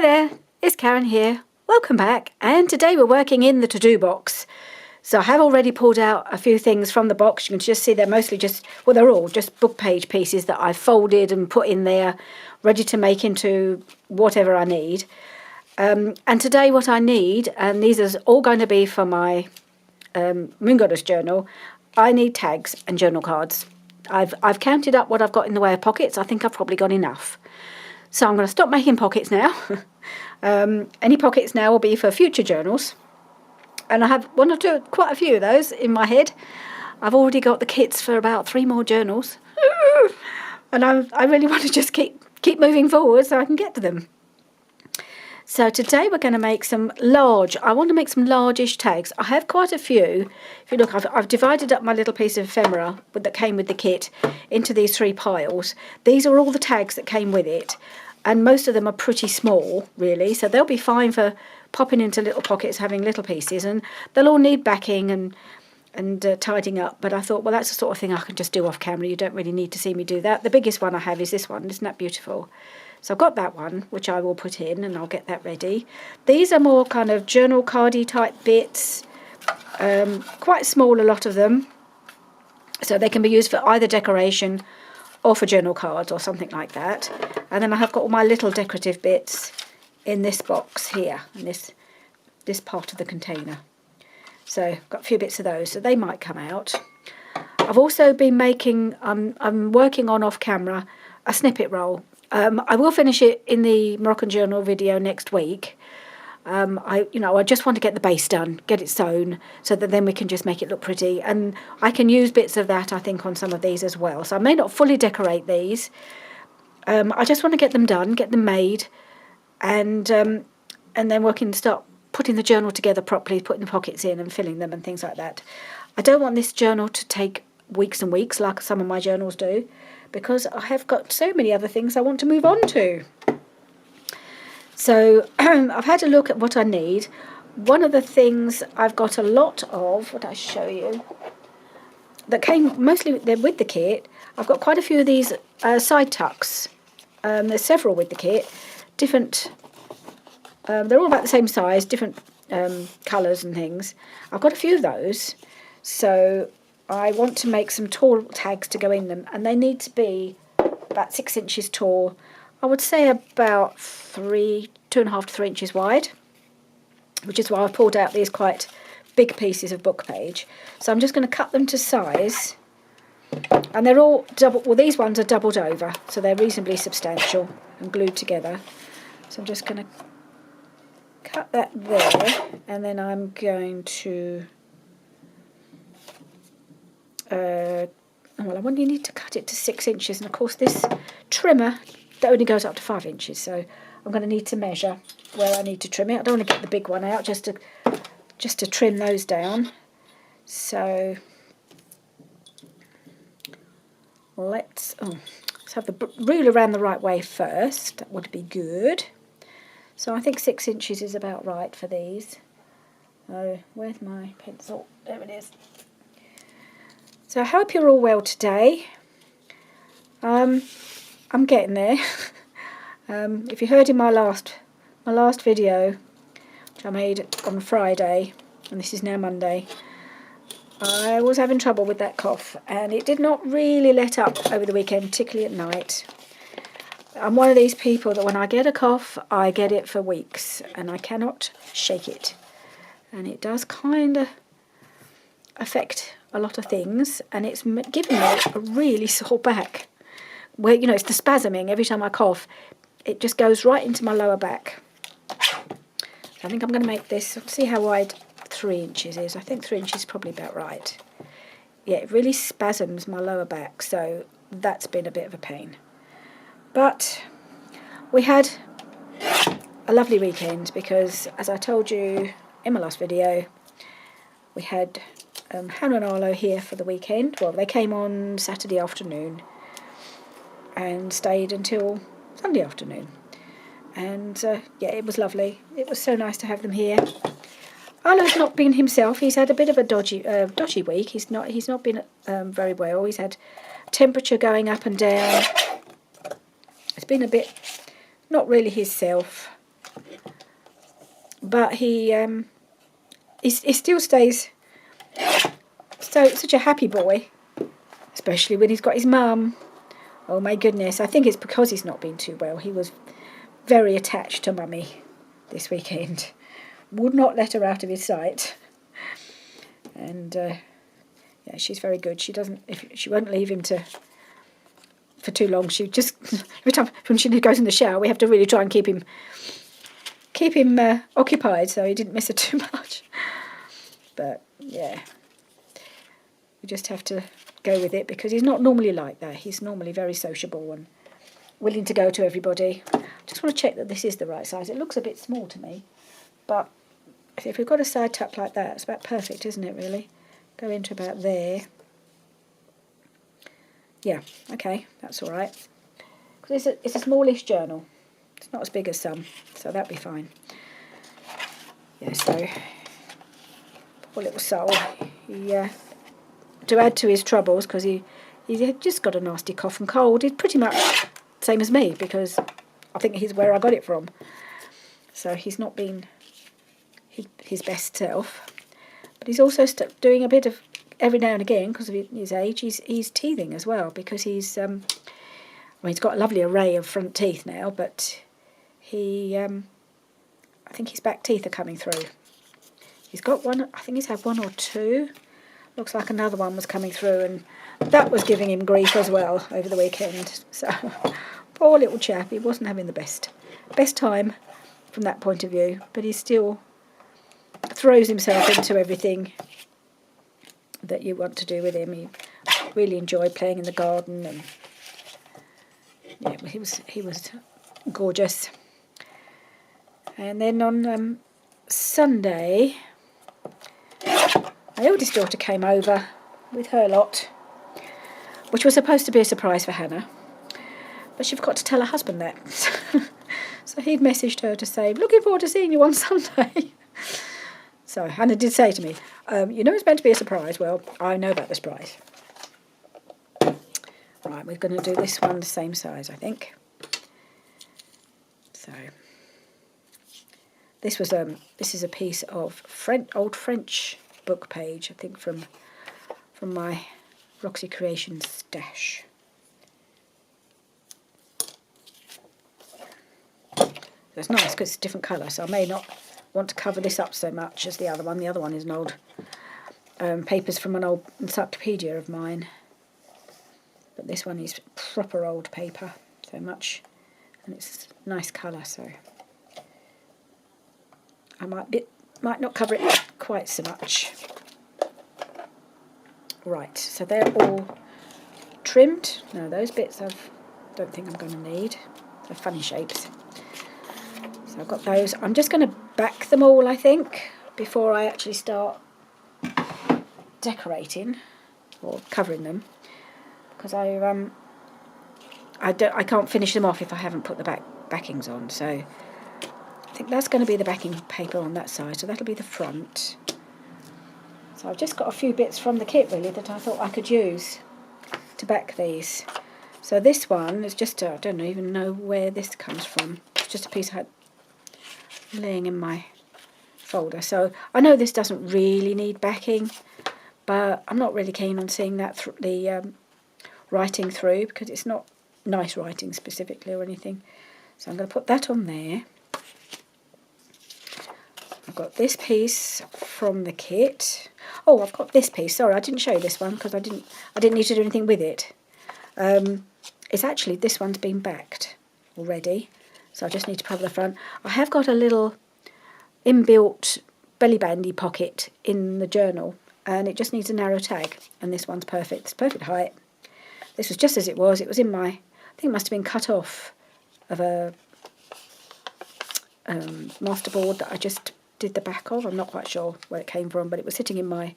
there, it's Karen here. Welcome back, and today we're working in the to-do box. So I have already pulled out a few things from the box. You can just see they're mostly they're all just book page pieces that I've folded and put in there, ready to make into whatever I need. And today what I need, and these are all going to be for my Moon Goddess journal, I need tags and journal cards. I've counted up what I've got in the way of pockets. I think I've probably got enough. So I'm going to stop making pockets now. Any pockets now will be for future journals. And I have quite a few of those in my head. I've already got the kits for about 3 more journals. And I really want to just keep moving forward so I can get to them. So today we're going to make I want to make some largish tags. I have quite a few. If you look, I've divided up my little piece of ephemera that came with the kit into these 3 piles. These are all the tags that came with it. And most of them are pretty small, really. So they'll be fine for popping into little pockets, having little pieces. And they'll all need backing and tidying up. But I thought, well, that's the sort of thing I can just do off camera. You don't really need to see me do that. The biggest one I have is this one. Isn't that beautiful? So I've got that one, which I will put in, and I'll get that ready. These are more kind of journal cardy type bits. Quite small, a lot of them. So they can be used for either decoration or for journal cards or something like that. And then I have got all my little decorative bits in this box here, in this part of the container. So I've got a few bits of those, so they might come out. I've also been making, I'm working on off camera, a snippet roll. I will finish it in the Moroccan Journal video next week. I just want to get the base done, get it sewn, so that then we can just make it look pretty. And I can use bits of that, I think, on some of these as well. So I may not fully decorate these. I just want to get them done, get them made, and then start putting the journal together properly, putting the pockets in and filling them and things like that. I don't want this journal to take weeks and weeks like some of my journals do, because I have got so many other things I want to move on to. So I've had a look at what I need. One of the things I've got a lot of, what I show you, that came mostly with the kit. I've got quite a few of these side tucks. There's several with the kit, different. They're all about the same size, different colours and things. I've got a few of those, so I want to make some tall tags to go in them, and they need to be about 6 inches tall. I would say about 2.5 to 3 inches wide, which is why I've pulled out these quite big pieces of book page. So I'm just going to cut them to size, and they're all these ones are doubled over, so they're reasonably substantial and glued together. So I'm just going to cut that there, and then I'm going to I want you need to cut it to 6 inches, and of course this trimmer that only goes up to 5 inches, so I'm going to need to measure where I need to trim it. I don't want to get the big one out, just to trim those down. So let's have the ruler around the right way first. That would be good. So I think 6 inches is about right for these. Oh, where's my pencil? There it is. So I hope you're all well today. I'm getting there. If you heard in my last video, which I made on Friday, and this is now Monday, I was having trouble with that cough, and it did not really let up over the weekend, particularly at night. I'm one of these people that when I get a cough, I get it for weeks, and I cannot shake it. And it does kind of affect a lot of things, and it's given me a really sore back. Where, it's the spasming. Every time I cough, it just goes right into my lower back. I think I'm going to make this, see how wide 3 inches is. I think 3 inches is probably about right. Yeah, it really spasms my lower back, so that's been a bit of a pain. But we had a lovely weekend because, as I told you in my last video, we had Hannah and Arlo here for the weekend. Well, they came on Saturday afternoon and stayed until Sunday afternoon. And yeah, it was lovely. It was so nice to have them here. Arlo's not been himself. He's had a bit of a dodgy week. He's not been very well. He's had temperature going up and down. It's been a bit not really his self. but he still stays such a happy boy, especially when he's got his mum. Oh my goodness, I think it's because he's not been too well. He was very attached to Mummy this weekend. Would not let her out of his sight. And yeah, she's very good. She won't leave him for too long. She just every time when she goes in the shower, we have to really try and keep him occupied so he didn't miss her too much. But yeah, we just have to go with it because he's not normally like that. He's normally very sociable and willing to go to everybody. Just want to check that this is the right size. It looks a bit small to me, but if we've got a side tuck like that, it's about perfect, isn't it, really? Go into about there. Yeah, okay, that's all right. Because it's a smallish journal. It's not as big as some, so that'll be fine. Yeah, so poor little soul. To add to his troubles, because he had just got a nasty cough and cold. He's pretty much the same as me, because I think he's where I got it from. So he's not been his best self. But he's also doing a bit of, every now and again, because of his age, he's teething as well, because he's got a lovely array of front teeth now, but I think his back teeth are coming through. He's got one, I think he's had one or two. Looks like another one was coming through, and that was giving him grief as well over the weekend. So, poor little chap, he wasn't having the best time from that point of view, but he still throws himself into everything that you want to do with him. He really enjoyed playing in the garden, and yeah, he was gorgeous. And then on Sunday, my eldest daughter came over with her lot, which was supposed to be a surprise for Hannah, but she forgot to tell her husband that. So he'd messaged her to say, looking forward to seeing you on Sunday. So Hannah did say to me, it's meant to be a surprise. Well, I know about the surprise. Right, we're going to do this one the same size, I think. So this is a piece of old French book page, I think from my Roxy Creations stash. It's nice because it's a different colour, so I may not want to cover this up so much as the other one. The other one is an old papers from an old encyclopedia of mine, but this one is proper old paper, so much, and it's a nice colour, so I might not cover it quite so much. Right, so they're all trimmed. Now those bits I don't think I'm going to need. They're funny shapes. So I've got those. I'm just going to back them all, I think, before I actually start decorating or covering them, because I can't finish them off if I haven't put the backings on. So I think that's going to be the backing paper on that side. So that'll be the front. So I've just got a few bits from the kit really that I thought I could use to back these. So this one is just I don't even know where this comes from. It's just a piece I had laying in my folder. So I know this doesn't really need backing, but I'm not really keen on seeing that the writing through, because it's not nice writing specifically or anything. So I'm going to put that on there. I've got this piece from the kit. Oh, I've got this piece. Sorry, I didn't show you this one because I didn't need to do anything with it. It's actually, this one's been backed already, so I just need to cover the front. I have got a little inbuilt belly bandy pocket in the journal, and it just needs a narrow tag, and this one's perfect. It's perfect height. This was just as it was. It was in my, I think it must have been cut off of a masterboard that I just did the back of. I'm not quite sure where it came from, but it was sitting in my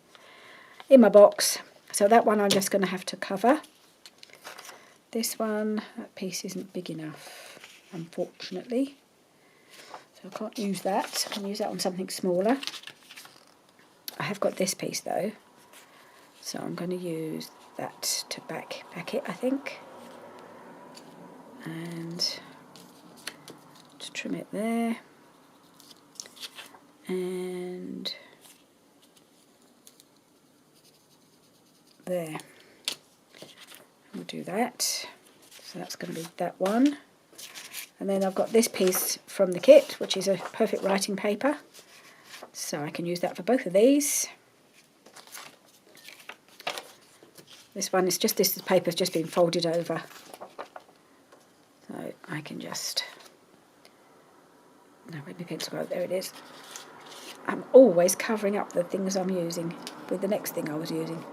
box. So that one I'm just going to have to cover. This one, that piece isn't big enough, unfortunately. So I can't use that. I can use that on something smaller. I have got this piece though, so I'm going to use that to back it, I think. And to trim it there. and there. We'll do that. So that's going to be that one. And then I've got this piece from the kit, which is a perfect writing paper. So I can use that for both of these. This one is just, this paper's just been folded over. So I can just, no, where'd my pencil go? There it is. I'm always covering up the things I'm using with the next thing I was using.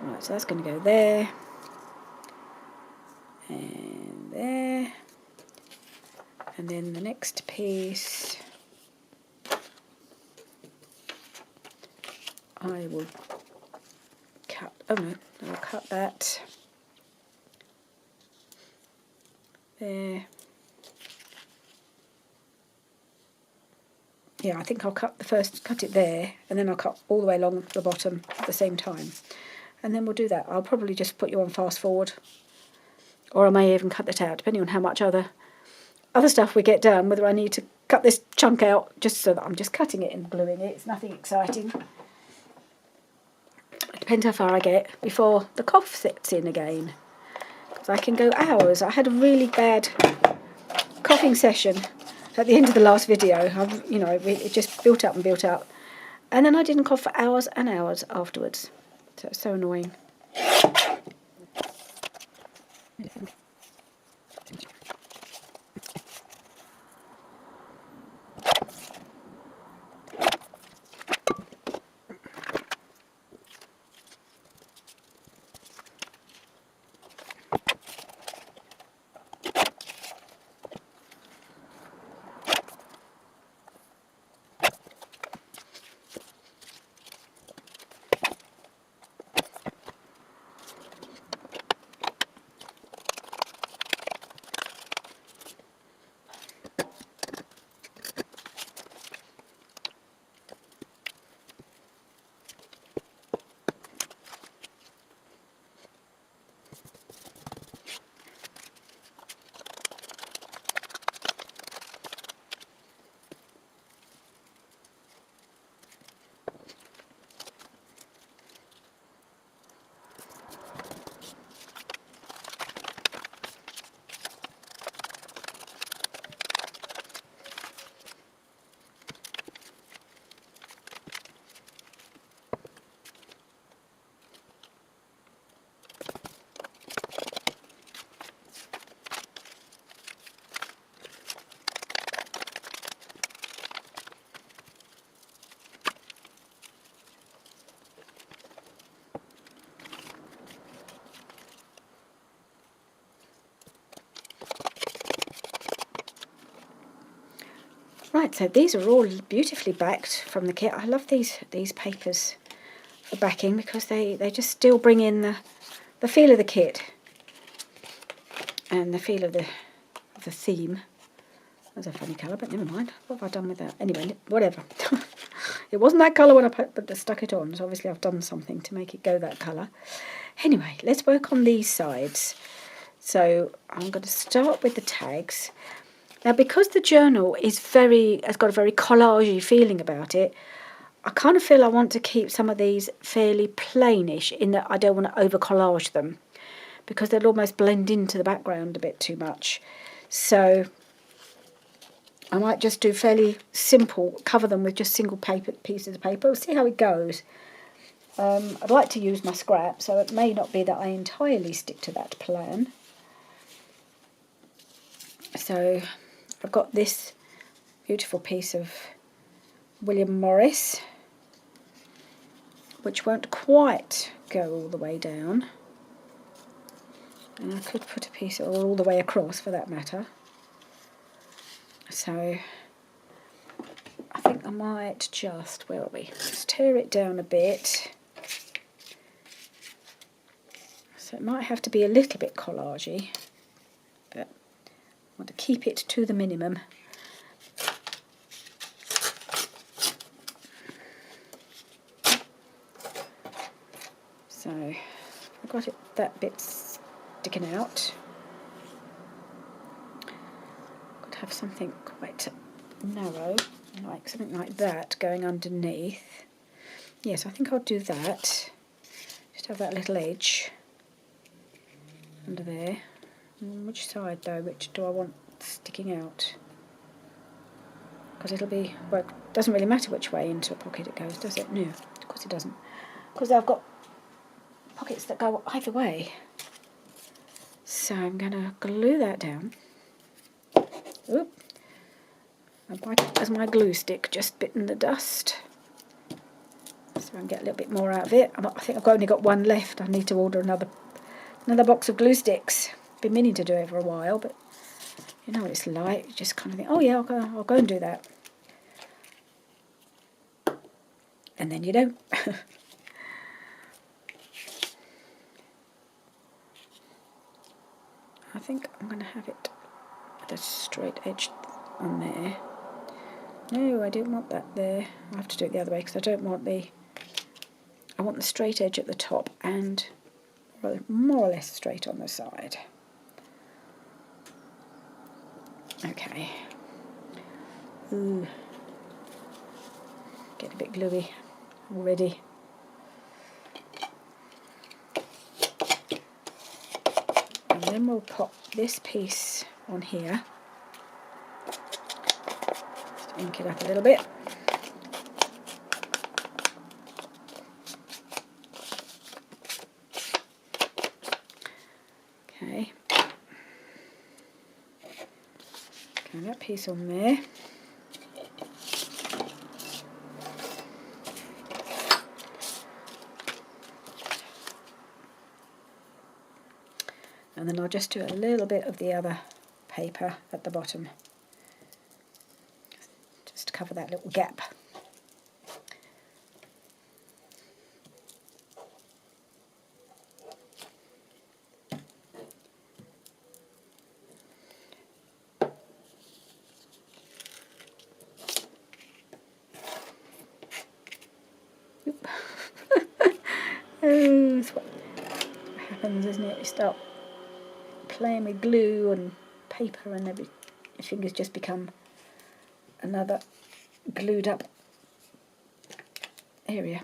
Right, so that's going to go there. And there. And then the next piece, I will cut, oh no, I'll cut that there. Yeah, I think I'll cut it there, and then I'll cut all the way along the bottom at the same time. And then we'll do that. I'll probably just put you on fast forward, or I may even cut that out, depending on how much other stuff we get done, whether I need to cut this chunk out, just so that I'm just cutting it and gluing it. It's nothing exciting. It depends how far I get before the cough sets in again, because I can go hours. I had a really bad coughing session at the end of the last video. It just built up and built up, and then I didn't cough for hours and hours afterwards. So it's so annoying. Right, so these are all beautifully backed from the kit. I love these papers for backing, because they just still bring in the feel of the kit and the feel of the theme. That's a funny colour, but never mind. What have I done with that? Anyway, whatever. It wasn't that colour when I stuck it on, so obviously I've done something to make it go that colour. Anyway, let's work on these sides. So I'm going to start with the tags. Now, because the journal has got a very collagey feeling about it, I kind of feel I want to keep some of these fairly plainish, in that I don't want to over collage them, because they'll almost blend into the background a bit too much. So I might just do fairly simple, cover them with just single pieces of paper. We'll see how it goes. I'd like to use my scrap, so it may not be that I entirely stick to that plan. So I've got this beautiful piece of William Morris, which won't quite go all the way down. And I could put a piece all the way across, for that matter. So I think I might just, where are we? Just tear it down a bit. So it might have to be a little bit collagey, but I want to keep it to the minimum. So I've got it, that bit sticking out. Got to have something quite narrow. like something like that going underneath. Yes, I think I'll do that. Just have that little edge under there. Which side though? Which do I want sticking out? Because it'll be, well, it doesn't really matter which way into a pocket it goes, does it? No, of course it doesn't. Because I've got pockets that go either way. So I'm going to glue that down. Oop. As my glue stick just bitten the dust. So I can get a little bit more out of it. I think I've only got one left. I need to order another box of glue sticks. Been meaning to do it for a while, but you know what it's like. You just kind of think, oh yeah, I'll go and do that. And then you don't. I think I'm going to have it with a straight edge on there. No, I don't want that there. I have to do it the other way because I don't want I want the straight edge at the top and more or less straight on the side. Okay. Ooh. Get a bit gluey already. And then we'll pop this piece on here. Just ink it up a little bit. Okay. Okay, that piece on there. And then I'll just do a little bit of the other paper at the bottom, just to cover that little gap. Oh, that's what happens, isn't it? You start playing with glue and paper and your fingers just become another glued up area.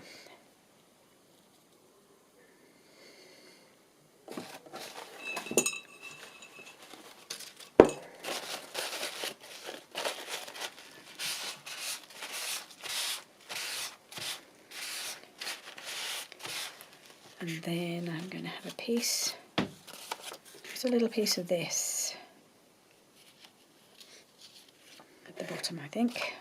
And then I'm going to have a piece, just a little piece of this at the bottom, I think.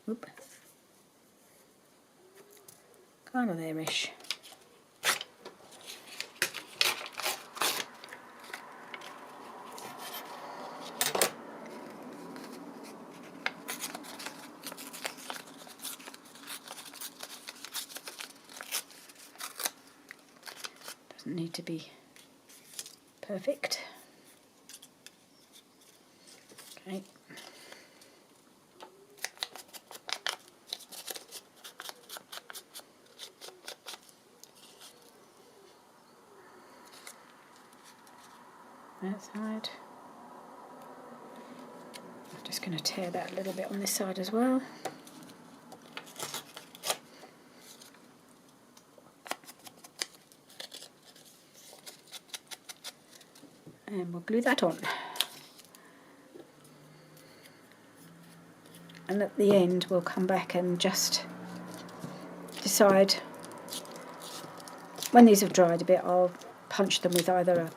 Oop. Kind of there-ish. Doesn't need to be perfect. Okay. That side. I'm just going to tear that a little bit on this side as well. And we'll glue that on. And at the end we'll come back and just decide, when these have dried a bit, I'll punch them with either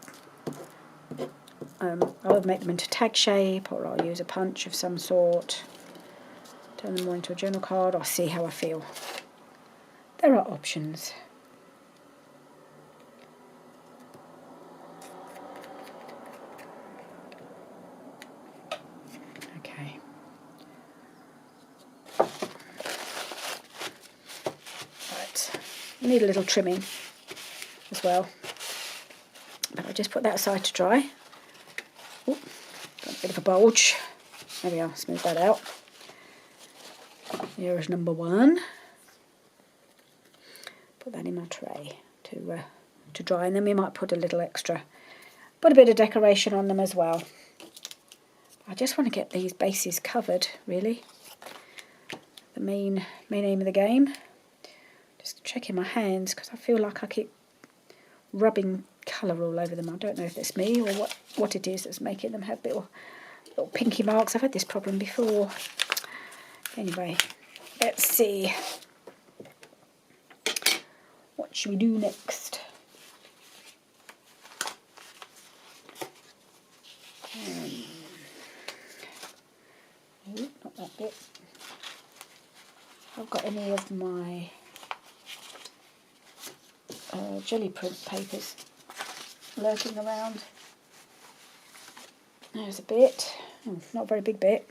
I'll make them into tag shape, or I'll use a punch of some sort, turn them more into a journal card, or see how I feel. There are options. Okay. Right, need a little trimming as well, but I'll just put that aside to dry. Ooh, got a bit of a bulge. There we are, smooth that out. Here is number one. Put that in my tray. to dry, and then we might put a little extra, put a bit of decoration on them as well. I just want to get these bases covered, really. The main aim of the game. Just checking my hands because I feel like I keep rubbing colour all over them. I don't know if it's me or what it is that's making them have little pinky marks. I've had this problem before. Anyway, let's see. What should we do next? No, not that bit. I've got any of my jelly print papers lurking around. There's a bit, not a very big bit.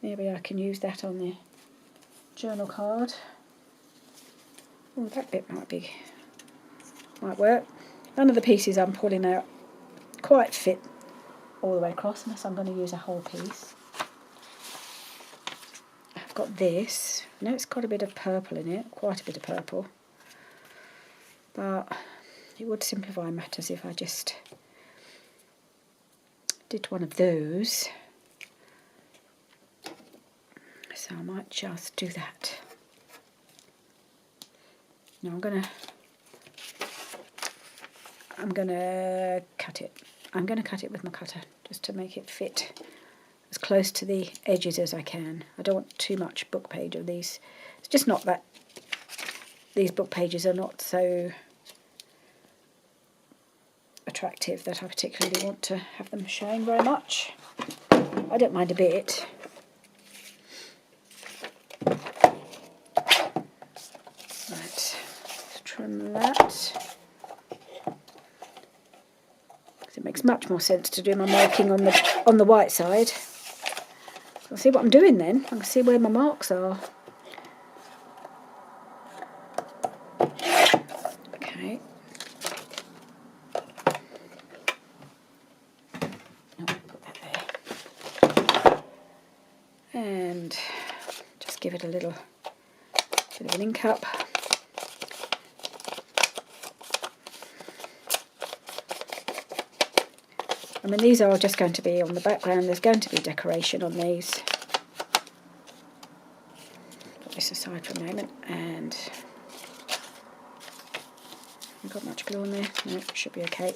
Maybe I can use that on the journal card. Oh, that bit might work. None of the pieces I'm pulling out quite fit all the way across, unless I'm going to use a whole piece. I've got this. I know it's got a bit of purple in it, quite a bit of purple. But it would simplify matters if I just did one of those. So I might just do that. Now I'm gonna cut it. I'm gonna cut it with my cutter just to make it fit as close to the edges as I can. I don't want too much book page of these. It's just not that these book pages are not so attractive that I particularly want to have them showing very much. I don't mind a bit. Right, let's trim that. It makes much more sense to do my marking on the white side. I'll see what I'm doing then. I can see where my marks are. Okay. Put that there. And just give it a little bit of an ink up. I mean, these are just going to be on the background. There's going to be decoration on these. Put this aside for a moment. And I've got much glue on there. No, it should be okay.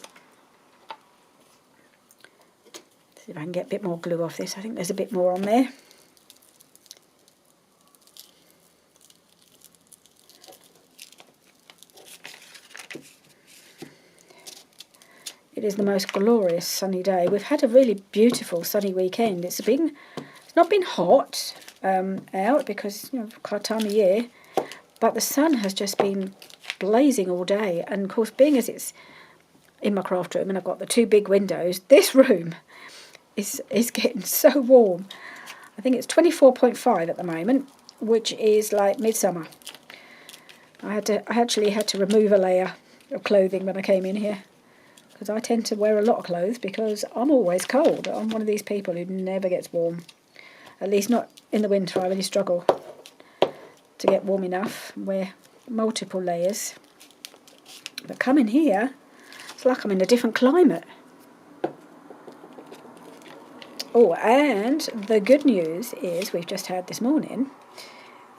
See if I can get a bit more glue off this. I think there's a bit more on there. It is the most glorious sunny day. We've had a really beautiful sunny weekend. It's not been hot out because, you know, time of year, but the sun has just been blazing all day. And of course, being as it's in my craft room and I've got the two big windows, this room is getting so warm. I think it's 24.5 at the moment, which is like midsummer. I actually had to remove a layer of clothing when I came in here, because I tend to wear a lot of clothes because I'm always cold. I'm one of these people who never gets warm. At least not in the winter. I really struggle to get warm enough. Wear multiple layers. But coming here, it's like I'm in a different climate. Oh, and the good news is we've just had this morning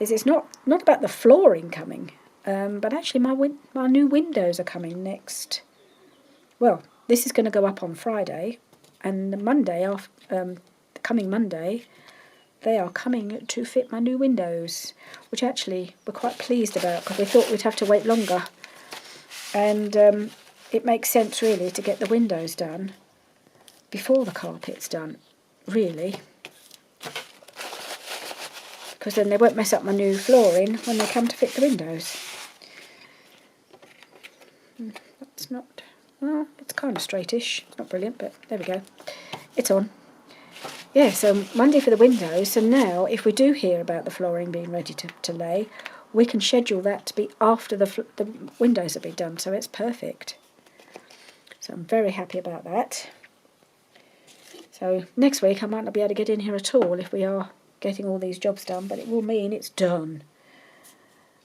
is it's not about the flooring coming, but actually my new windows are coming next. Well, this is going to go up on Friday, and the Monday, coming Monday, they are coming to fit my new windows, which actually we're quite pleased about because we thought we'd have to wait longer. And it makes sense really to get the windows done before the carpet's done, really. Because then they won't mess up my new flooring when they come to fit the windows. That's not... Well, it's kind of straightish. It's not brilliant, but there we go. It's on. Yeah, so Monday for the windows. So now, if we do hear about the flooring being ready to lay, we can schedule that to be after the windows have been done. So it's perfect. So I'm very happy about that. So next week I might not be able to get in here at all if we are getting all these jobs done, but it will mean it's done.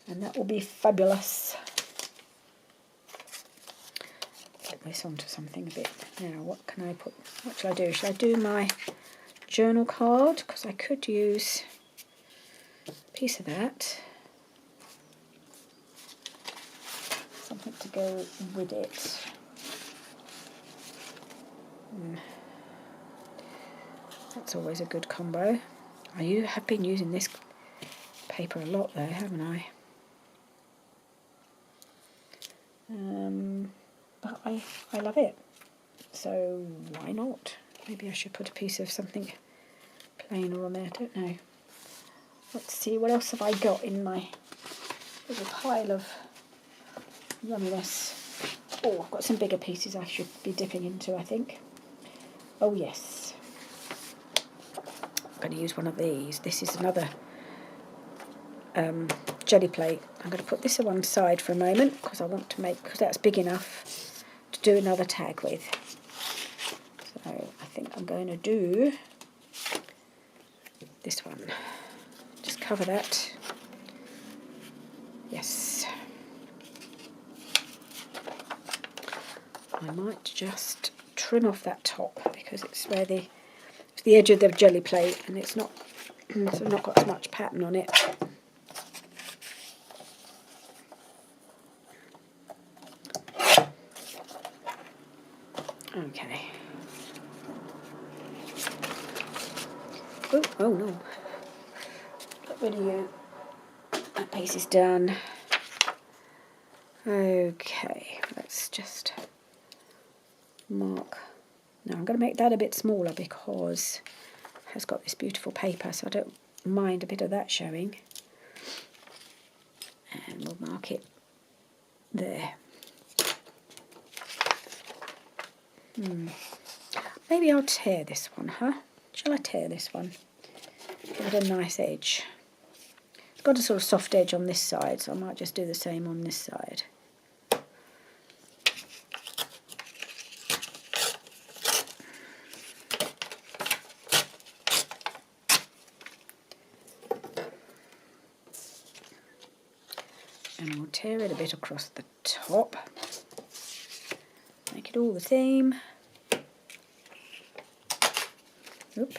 And that will be fabulous. put this onto something a bit. Now, what can I put? What shall I do? Shall I do my journal card? Because I could use a piece of that. Something to go with it. That's always a good combo. I have been using this paper a lot though, haven't I? But I love it. So why not? Maybe I should put a piece of something plainer on there, I don't know. Let's see, what else have I got in my little pile of yumminess? Oh, I've got some bigger pieces I should be dipping into, I think. Oh yes. I'm going to use one of these. This is another jelly plate. I'm going to put this on one side for a moment because I want to make, because that's big enough to do another tag with. So I think I'm going to do this one. Just cover that. Yes. I might just trim off that top because it's where it's the edge of the jelly plate and it's not so not got as much pattern on it. Okay. Oh no. Get rid of you. That piece is done. Okay, let's just mark. Now I'm going to make that a bit smaller because it has got this beautiful paper, so I don't mind a bit of that showing. And we'll mark it there. Maybe I'll tear this one, huh? Shall I tear this one? Give it a nice edge. It's got a sort of soft edge on this side, so I might just do the same on this side. And we'll tear it a bit across the top. Make it all the same. Oop.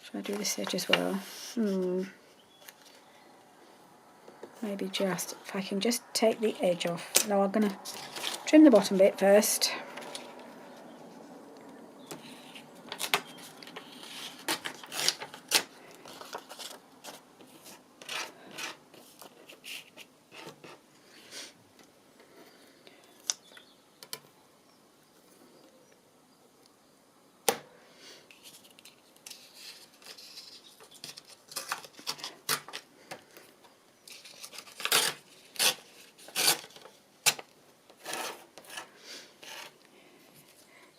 Shall I do this edge as well? Maybe just, if I can just take the edge off. No, I'm going to trim the bottom bit first.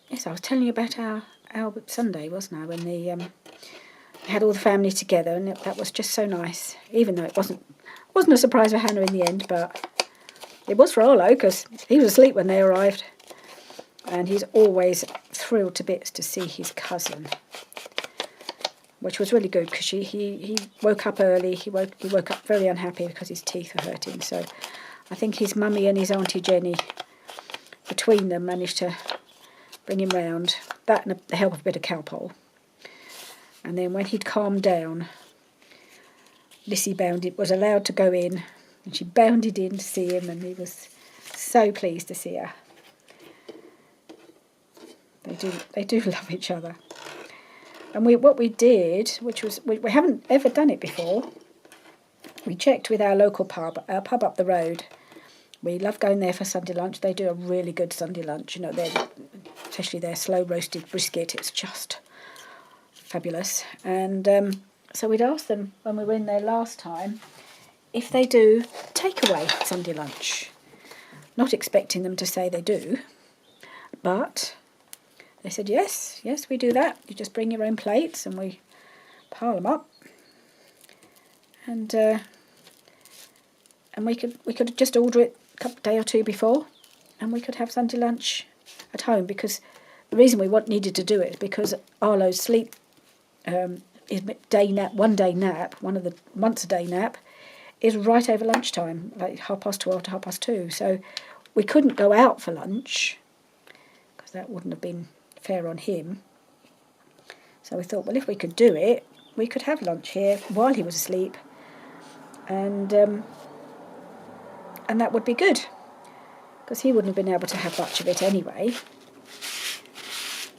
Yes, I was telling you about our Albert Sunday, wasn't I, when we had all the family together, and that was just so nice, even though it wasn't a surprise for Hannah in the end, but it was for Arlo, because he was asleep when they arrived, and he's always thrilled to bits to see his cousin, which was really good, because he woke up early, he woke up very unhappy because his teeth were hurting, so I think his mummy and his Auntie Jenny, between them, managed to bring him round, that and the help of a bit of Calpol. And then when he'd calmed down, Lissy was allowed to go in, and she bounded in to see him, and he was so pleased to see her. They do love each other. And what we did, which was, we haven't ever done it before, we checked with our local pub, our pub up the road. We love going there for Sunday lunch. They do a really good Sunday lunch. You know, especially their slow roasted brisket. It's just fabulous. And so we'd asked them when we were in there last time if they do takeaway Sunday lunch. Not expecting them to say they do, but they said yes, we do that. You just bring your own plates and we pile them up. And we could just order it a day or two before, and we could have Sunday lunch at home, because the reason we needed to do it is because Arlo's sleep is one day nap, once a day nap, is right over lunchtime, like 12:30 to 2:30. So we couldn't go out for lunch because that wouldn't have been fair on him. So we thought, well, if we could do it, we could have lunch here while he was asleep, and that would be good because he wouldn't have been able to have much of it anyway.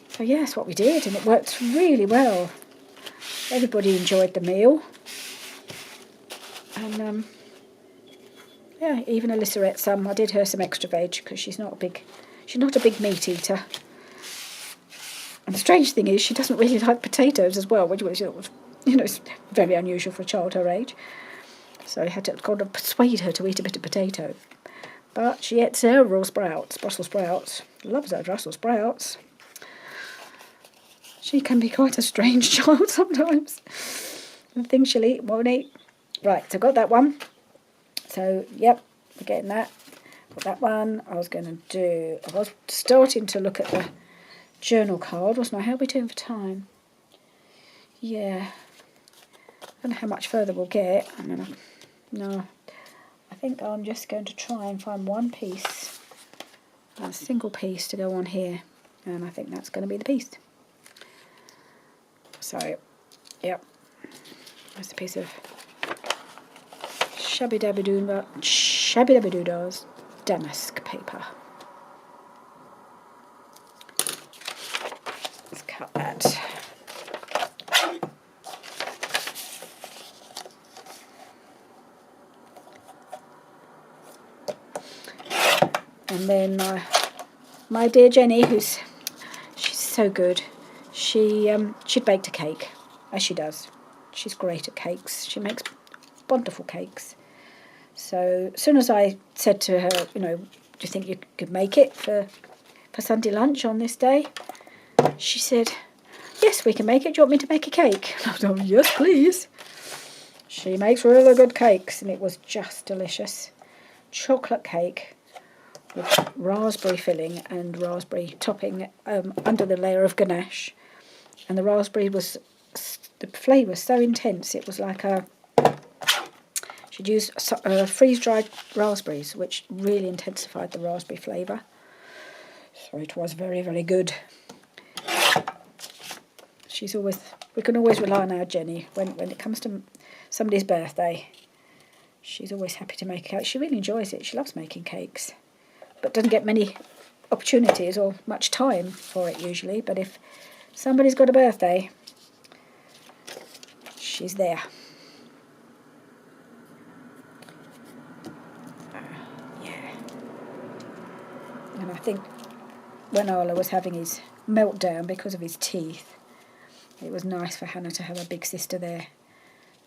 So yeah, that's what we did, and it worked really well. Everybody enjoyed the meal, and yeah, even Alyssa ate some. I did her some extra veg because she's not a big meat eater. And the strange thing is, she doesn't really like potatoes as well, which was, it's very unusual for a child her age. So I had to kind of persuade her to eat a bit of potato. But she ate several sprouts, Brussels sprouts. Loves her Brussels sprouts. She can be quite a strange child sometimes. The things she'll eat, won't eat. Right, so got that one. So, yep, we're getting that. Got that one. I was starting to look at the journal card, wasn't I? How are we doing for time? Yeah. I don't know how much further we'll get. No. I think I'm just going to try and find one piece, a single piece to go on here. And I think that's going to be the piece. So, yep. That's a piece of shabby dabby doodahs damask paper. Let's cut that. And then my dear Jenny, she's so good. She'd baked a cake, as she does. She's great at cakes. She makes wonderful cakes. So as soon as I said to her, do you think you could make it for Sunday lunch on this day? She said, yes, we can make it. Do you want me to make a cake? I thought, yes, please. She makes really good cakes, and it was just delicious. Chocolate cake with raspberry filling and raspberry topping under the layer of ganache. And the flavour was so intense, it was like she'd used freeze-dried raspberries, which really intensified the raspberry flavour. So it was very, very good. We can always rely on our Jenny when it comes to somebody's birthday. She's always happy to make a cake. She really enjoys it. She loves making cakes, but doesn't get many opportunities or much time for it usually. But if somebody's got a birthday, she's there. Yeah. And I think when Arlo was having his meltdown because of his teeth, it was nice for Hannah to have a big sister there,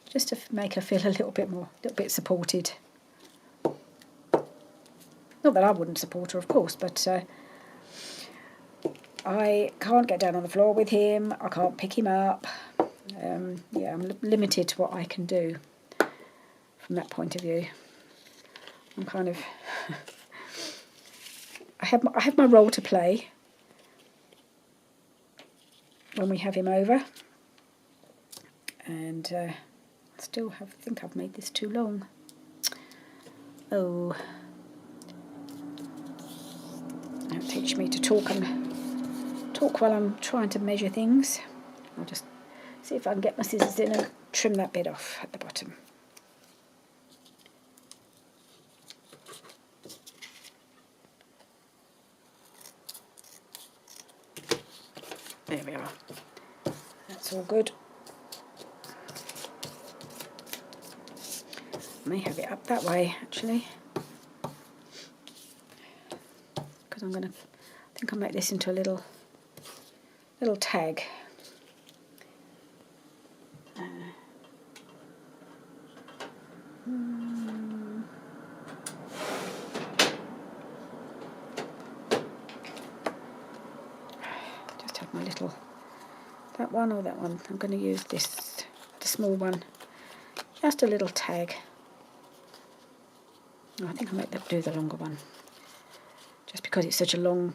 just to make her feel a little bit supported. Not that I wouldn't support her, of course, but I can't get down on the floor with him. I can't pick him up. I'm limited to what I can do from that point of view. I'm kind of I have my role to play when we have him over, and I think I've made this too long. Oh, don't teach me to talk while I'm trying to measure things. I'll just see if I can get my scissors in and trim that bit off at the bottom. There we are. That's all good. I may have it up that way actually, because I think I'll make this into a little tag. Just have my little, that one or that one. I'm going to use the small one, just a little tag. I think I might do the longer one, just because it's such a long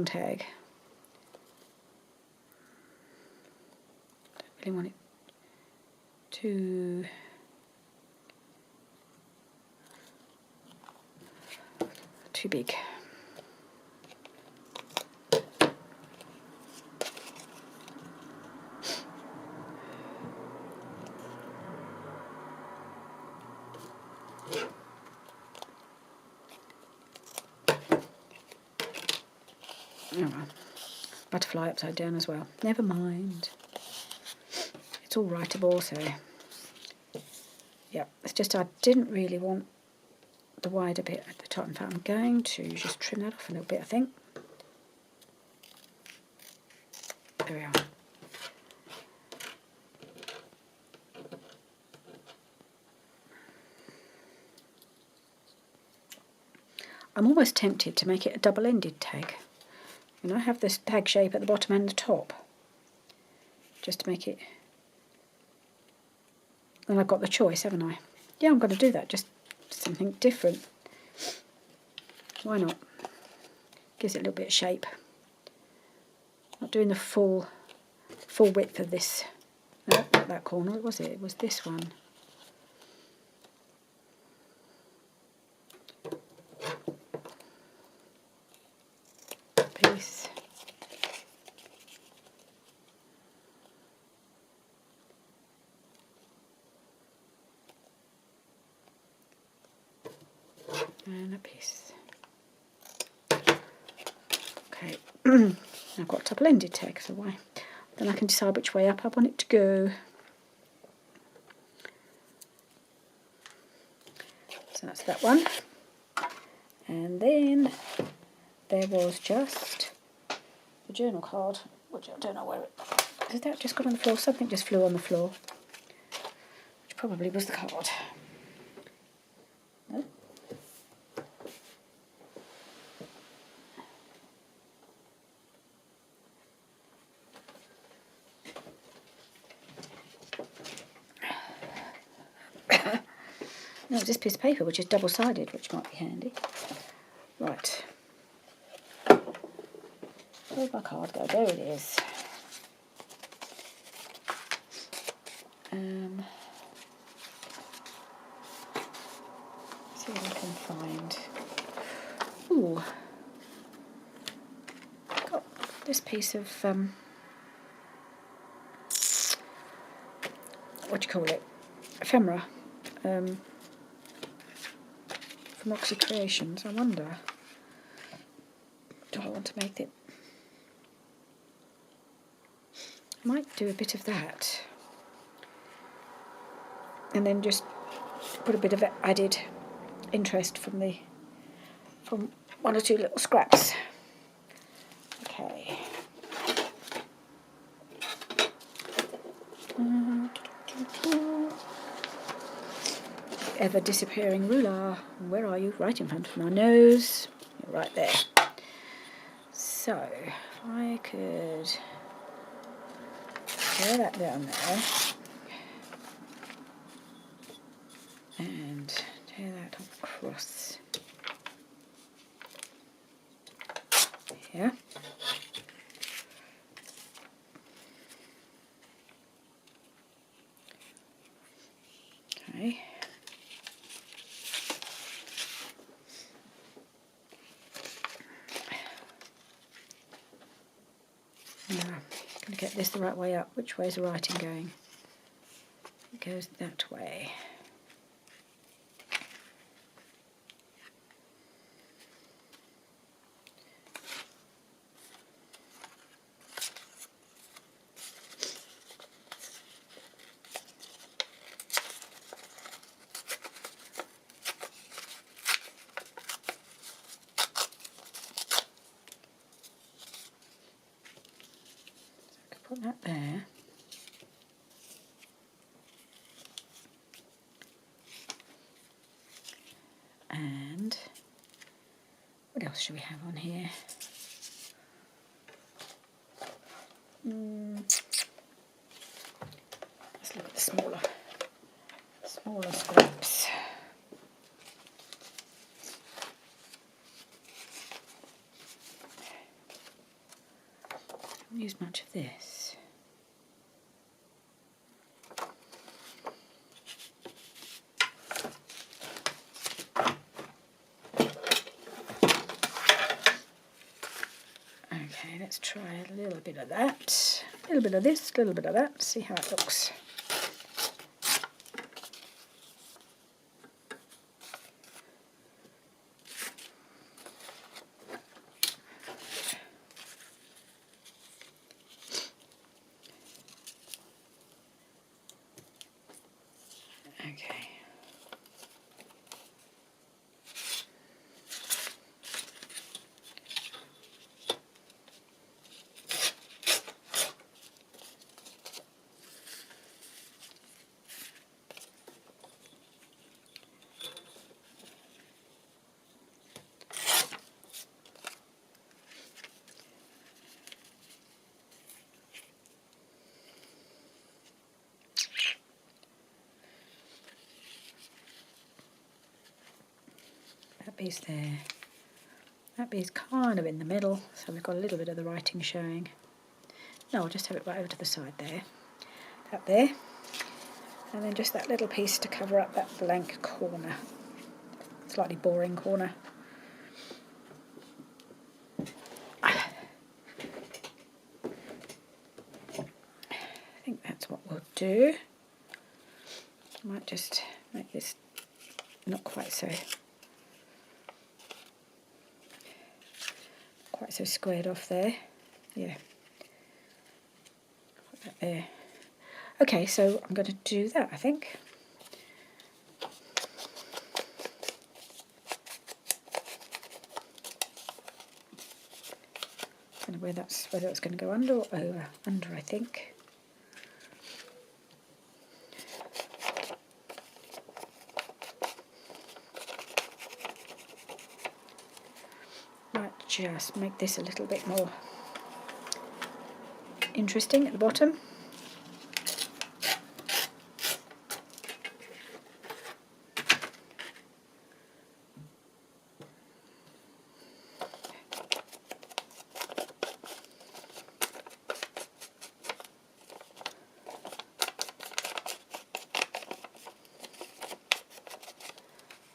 tag. Don't really want it too too big. Oh well, butterfly upside down as well. Never mind. It's all writable, so yeah. It's just I didn't really want the wider bit at the top. In fact, I'm going to just trim that off a little bit, I think. There we are. I'm almost tempted to make it a double-ended tag. You know, have this tag shape at the bottom and the top, just to make it. Then I've got the choice, haven't I? Yeah, I'm going to do that. Just something different. Why not? Gives it a little bit of shape. Not doing the full width of this. No, not that corner. Was it? It was this one. Piece. And a piece. Okay. I've got double-ended tag, so why? Then I can decide which way up I want it to go. So that's that one. And then there was just the journal card, which I don't know where it... Has that just got on the floor? Something just flew on the floor, which probably was the card. No? No, it's this piece of paper, which is double-sided, which might be handy. Right. Where'd my card go? There it is. See what I can find. Ooh. Got this piece of, what do you call it? Ephemera. From Oxy Creations. I wonder, do I want to make it? I might do a bit of that, and then just put a bit of added interest from one or two little scraps. Okay. Ever disappearing ruler. Where are you? Right in front of my nose. You're right there. So, if I could tear that down there and tear that across here. Okay. Now, I'm going to get this the right way up. Which way is the writing going? It goes that way. Put that there. And what else should we have on here? Let's look at the smaller scraps. Don't use much of this. let's try a little bit of that, a little bit of this, a little bit of that, see how it looks. Okay. That piece there. That piece kind of in the middle, so we've got a little bit of the writing showing. No, I'll just have it right over to the side there. That there. And then just that little piece to cover up that blank corner. Slightly boring corner. I think that's what we'll do. I might just make this not quite so squared off there. Yeah. Put that there. Okay, so I'm going to do that, I think. I don't know whether that's going to go under or over. Under, I think. Might just make this a little bit more interesting at the bottom.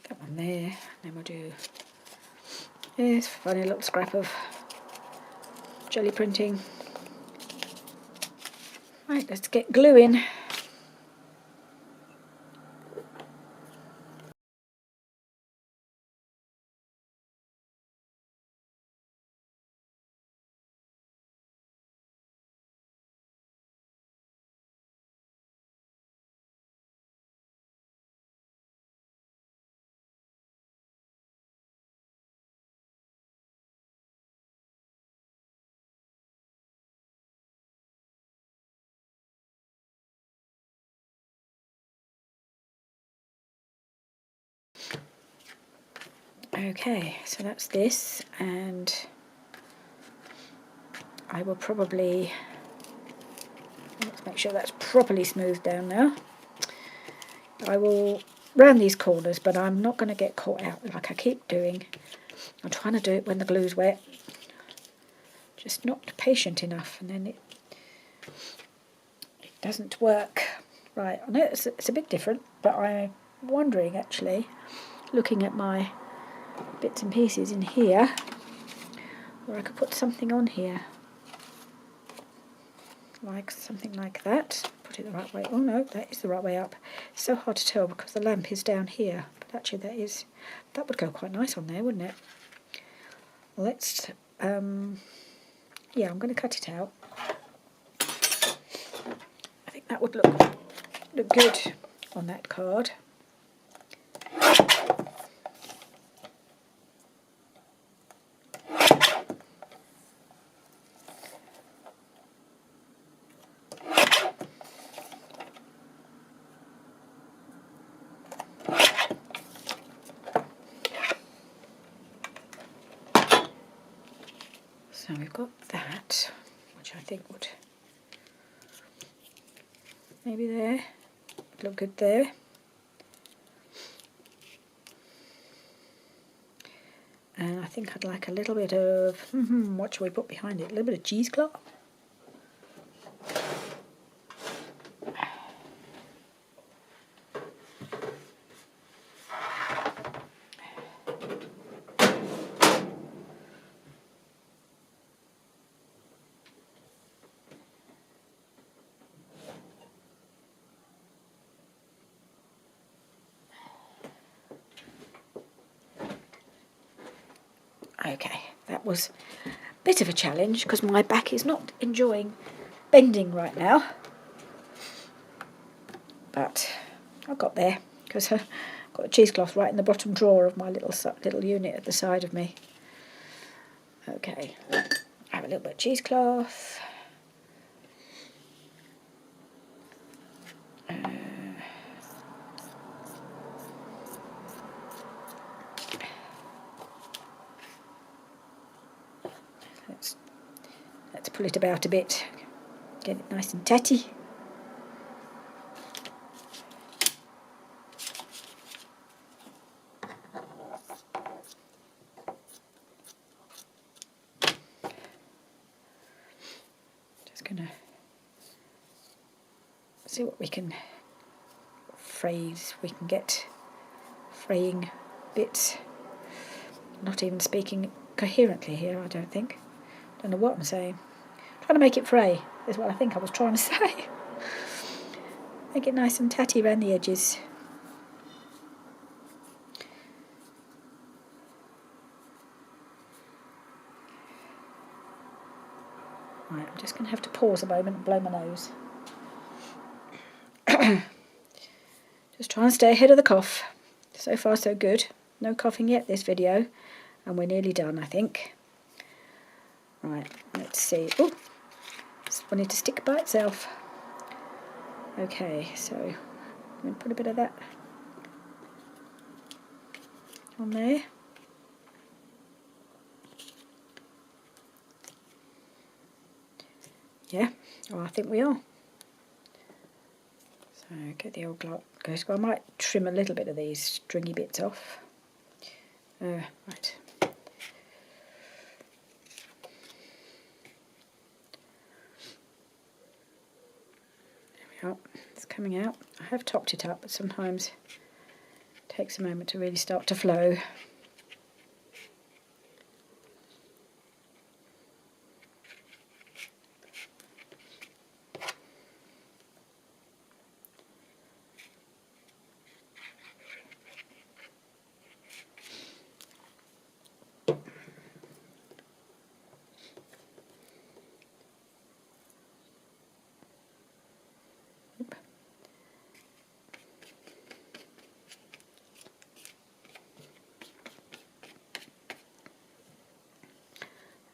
That one there, then we'll do this funny little scrap of jelly printing. Right, let's get gluing. Okay, so that's this, and I will probably, let's make sure that's properly smoothed down now. I will round these corners, but I'm not going to get caught out like I keep doing. I'm trying to do it when the glue's wet. Just not patient enough, and then it doesn't work. Right, I know it's a bit different, but I'm wondering actually, looking at my bits and pieces in here, where I could put something on here. Like something like that. Put it the right way. Oh no, that is the right way up. It's so hard to tell because the lamp is down here. But actually that would go quite nice on there, wouldn't it? Let's, yeah, I'm going to cut it out. I think that would look good on that card. So we've got that, which I think would maybe there, look good there. And I think I'd like a little bit of, what shall we put behind it? A little bit of cheesecloth. Okay, that was a bit of a challenge because my back is not enjoying bending right now. But I got there because I've got a cheesecloth right in the bottom drawer of my little unit at the side of me. Okay, I have a little bit of cheesecloth. Let's pull it about a bit, get it nice and tatty. Just gonna see what we can get fraying bits. Not even speaking coherently here, I don't think. Don't know what I'm saying. Trying to make it fray is what I think I was trying to say. Make it nice and tatty around the edges. Right, I'm just going to have to pause a moment and blow my nose. Just try and stay ahead of the cough. So far so good. No coughing yet this video. And we're nearly done, I think. Right, let's see. Oh, it's wanting to stick by itself. Okay, so I'm going to put a bit of that on there. Yeah, well, I think we are. So get the old glove. I might trim a little bit of these stringy bits off. Right. There we are. It's coming out. I have topped it up, but sometimes it takes a moment to really start to flow.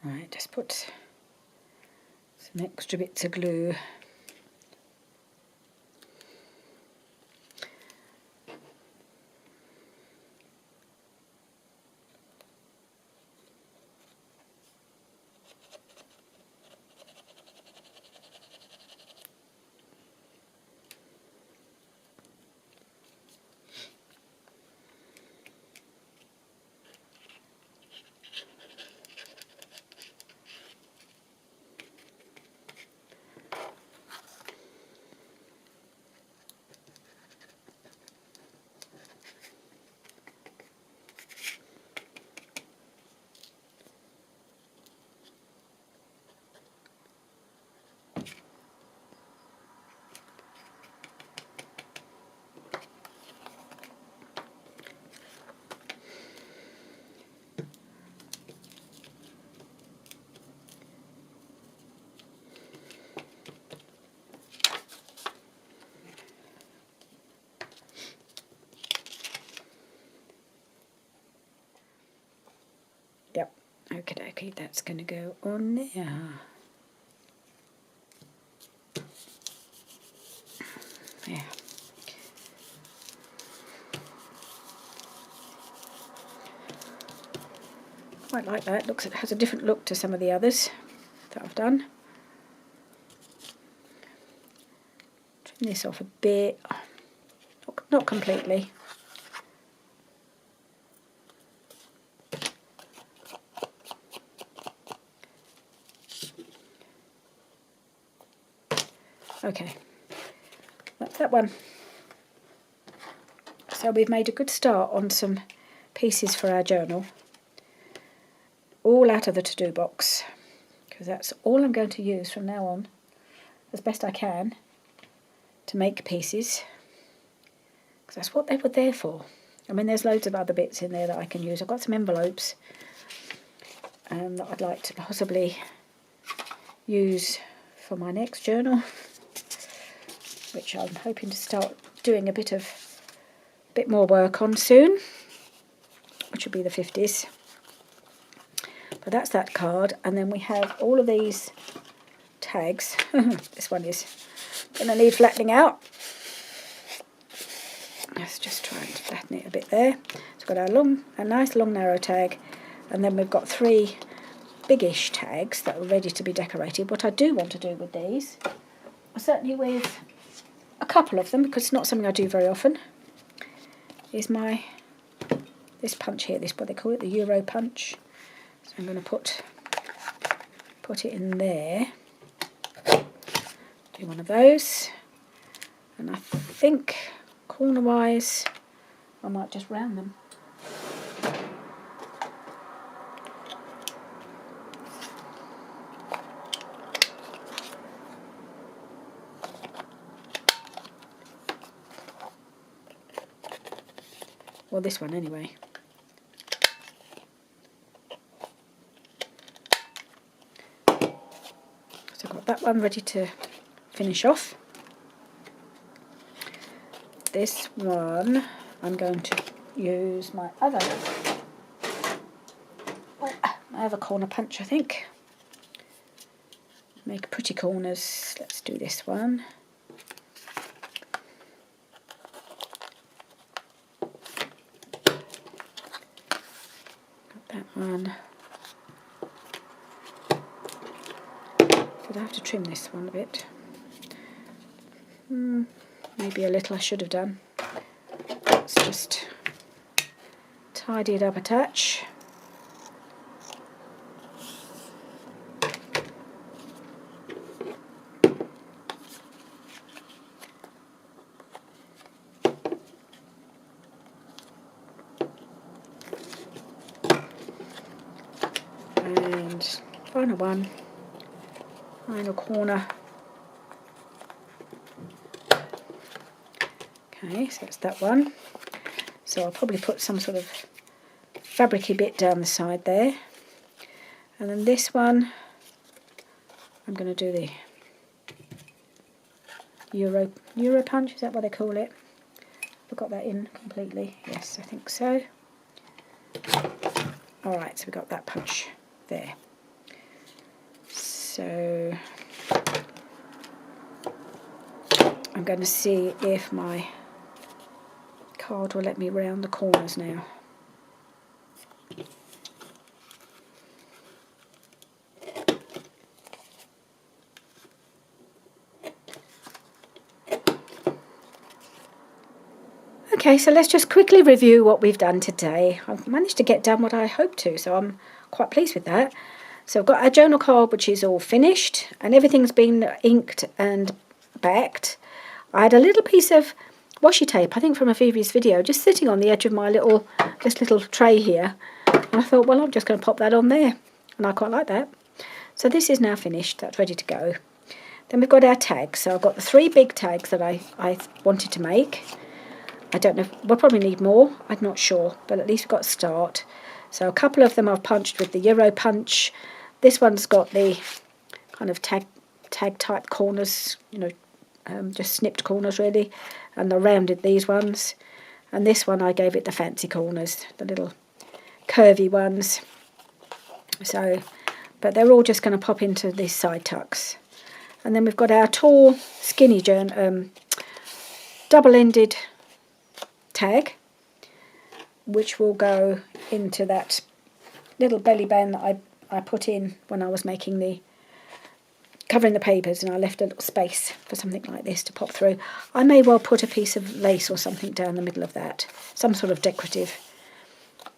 Right, just put some extra bits of glue. Yep, okay, that's going to go on there. Yeah. Quite like that. It has a different look to some of the others that I've done. Trim this off a bit, not completely. Okay, that's that one. So we've made a good start on some pieces for our journal, all out of the to-do box, because that's all I'm going to use from now on, as best I can, to make pieces, because that's what they were there for. I mean, there's loads of other bits in there that I can use. I've got some envelopes that I'd like to possibly use for my next journal, which I'm hoping to start doing a bit more work on soon, which will be the 50s. But that's that card, and then we have all of these tags. This one is going to need flattening out. Let's just try and flatten it a bit there. So we've got a nice long narrow tag, and then we've got 3 biggish tags that are ready to be decorated. What I do want to do with these, certainly with a couple of them, because it's not something I do very often, is this punch here, this what they call it, the Euro punch. So I'm going to put it in there. Do one of those, and I think corner-wise I might just round them. Well, this one anyway. So I've got that one ready to finish off. This one I'm going to use my other corner punch, I think. Make pretty corners. Let's do this one. Got that one. Did I have to trim this one a bit? Maybe a little I should have done. Let's just tidy it up a touch. And final one, final corner. Okay, so that's that one. So I'll probably put some sort of fabricy bit down the side there. And then this one, I'm going to do the Euro punch, is that what they call it? I've got that in completely. Yes, I think so. Alright, so we've got that punch there. So I'm going to see if my card will let me round the corners now. Okay, so let's just quickly review what we've done today. I've managed to get done what I hoped to, so I'm quite pleased with that. So I've got our journal card, which is all finished, and everything's been inked and backed. I had a little piece of washi tape, I think from a previous video, just sitting on the edge of my little tray here. And I thought, well, I'm just going to pop that on there. And I quite like that. So this is now finished. That's ready to go. Then we've got our tags. So I've got the 3 big tags that I wanted to make. I don't know, we'll probably need more. I'm not sure. But at least we've got a start. So a couple of them I've punched with the Euro punch. This one's got the kind of tag type corners, you know, just snipped corners really, and I rounded these ones, and this one I gave it the fancy corners, the little curvy ones. So, but they're all just going to pop into these side tucks. And then we've got our tall, skinny double-ended tag, which will go into that little belly band that I put in when I was making the covering the papers, and I left a little space for something like this to pop through. I may well put a piece of lace or something down the middle of that, some sort of decorative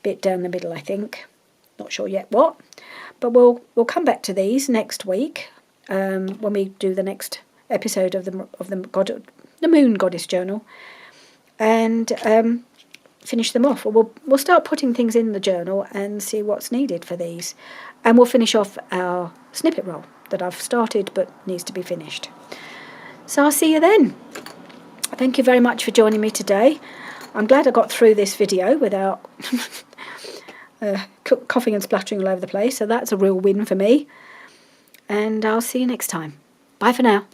bit down the middle, I think. Not sure yet what, but we'll come back to these next week when we do the next episode of the Moon Goddess Journal, and finish them off. We'll start putting things in the journal and see what's needed for these, and we'll finish off our snippet roll that I've started but needs to be finished. So I'll see you then. Thank you very much for joining me today. I'm glad I got through this video without coughing and spluttering all over the place. So that's a real win for me. And I'll see you next time. Bye for now.